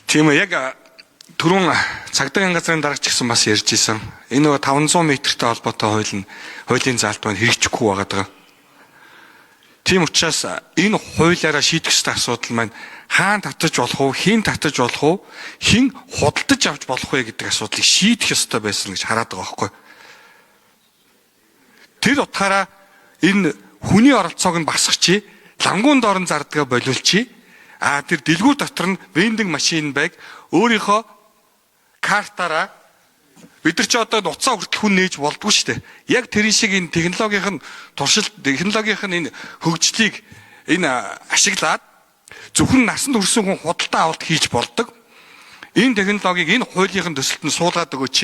Тийм яг түрүүн цагдаагийн газрын дарагч гэсэн бас ярьж исэн. Энэ нөгөө 500 м-тэй холбоотой хуулийн заалт маань хэрэгжихгүй байгаа. Тийм учраас энэ хуулиараа шийдэх ёстой асуудал маань хаан татаж болох уу, хэн татаж болох уу, хэн худалдаж авч болох вэ гэдэг асуудлыг шийдэх ёстой байсан гэж хараад байгаа байхгүй. Тэр утгаараа энэ хүний оролцоог нь басгачих, лангуун дорн зардгаа болиулчих. Тэр дэлгүүр дотор нь вендинг машин байг өөрийнхөө картаараа бид нар ч одоо нуцаа хүртэл хүн нээж болдгоо шүү дээ. Яг тэр шиг энэ технологийн энэ хөгжлийг энэ ашиглаад зөвхөн насанд хүрсэн хүн худалдаа авалт хийж болдог. Энэ технологиг энэ хуулийн төсөлд нь суулгаад өгөөч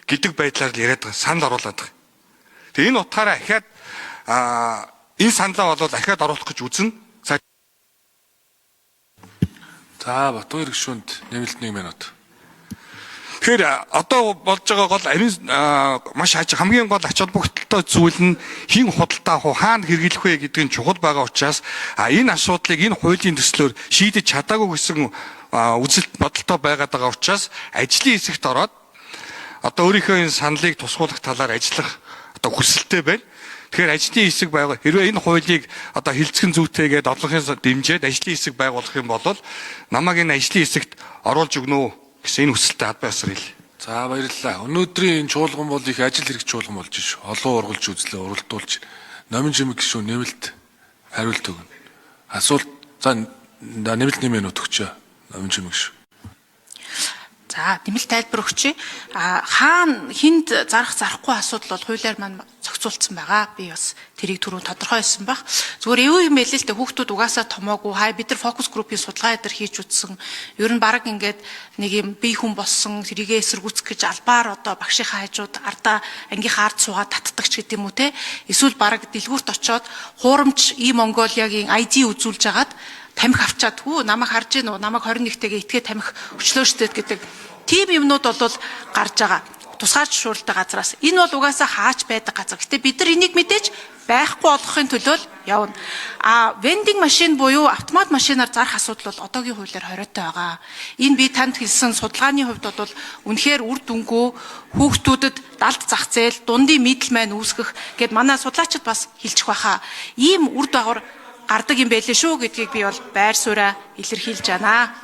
гэдэг байдлаар л яриад байгаа, санал оруулаад байгаа. Тэгээ энэ утгаараа ахаад энэ саналаа бол ахаад оруулах гэж үзнэ. За Батбаяр гишүүнд нэмэлт 1 минут. Тэгэхээр одоо болж байгаа гол маш хамгийн гол ач холбогдолтой зүйл нь хэн худалдаа авах, хаана хэрэглэх вэ гэдэг нь чухал байгаа учраас энэ асуудлыг энэ хуулийн төслөөр шийдэж чадаагүй гэсэн үзэл бодолтой байгаа учраас ажлын хэсэгт ороод одоо өөрийнхөө энэ саналыг тусгуулах талаар ажиллах одоо хүсэлтэй байна. Тэгэхээр ажлын хэсэг байгуул хэрвээ энэ хуулийг одоо хилцхэн зүйтэйгээд орлогын дэмжээд ажлын хэсэг байгуулах юм бол намайг энэ ажлын хэсэгт оруулж өгнө гэсэн энэ хүсэлтэй хад байсаар хэл. За баярлалаа. Өнөөдрийн энэ чуулган бол их ажил хэрэг чуулган болж ш. Олон ургалж үзлээ, уралдуулж. Номин Жимэг гишүүн нэмэлт хариулт өгнө. Асуулт за нэмэлт 1 минут өгчөө. Номин Жимэг гишүүн. За нэмэлт тайлбар өгчээ. Хаана хүнд зарахгүй асуудал бол хуулиар маань зохицуулсан байгаа. Би бас тэрийг түрүү тодорхойлсон баг. Зүгээр юу юм бэ л дээ, хүүхдүүд угаасаа томоогүй. Бид нар фокус группийн судалгаа эдэр хийж үзсэн. Ер нь баг ингээд нэг юм бие хүн болсон, тэрийгээ эсэргүүцэх гэж албаар одоо багшийнхаа хажууд ардаа ангийнхаа ард суугаад татдаг ч гэдэг юм уу те. Эсвэл баг дэлгүүрт очоод хуурамч Монголиагийн ID үзүүлж агаад тамхи авчаад намайг харж гин үү, намайг 21-тэйгээ итгээ тамхи өчлөөштэй гэдэг тийм юмнууд бол гарч байгаа. Тусгай зөвшөөрөлтэй газраас. Энэ бол угаасаа хаач байдаг газар. Гэтэ бид нар энийг мэдээж байхгүй болгохын төлөө явна. Вендинг машин буюу автомат машинаар зарах асуудал бол одоогийн хуулиар хориотой байгаа. Энэ би танд хэлсэн судалгааны хувьд бол үнэхээр үр дүнгүй хүүхдүүдэд далд зах зээл, дундын мэдл маань үүсгэх гэд манай судлаачид бас хэлчих байхаа. Ийм үр дагавар гардаг юм байлээ шүү гэдгийг би бол байр сууриа илэрхийлж байна.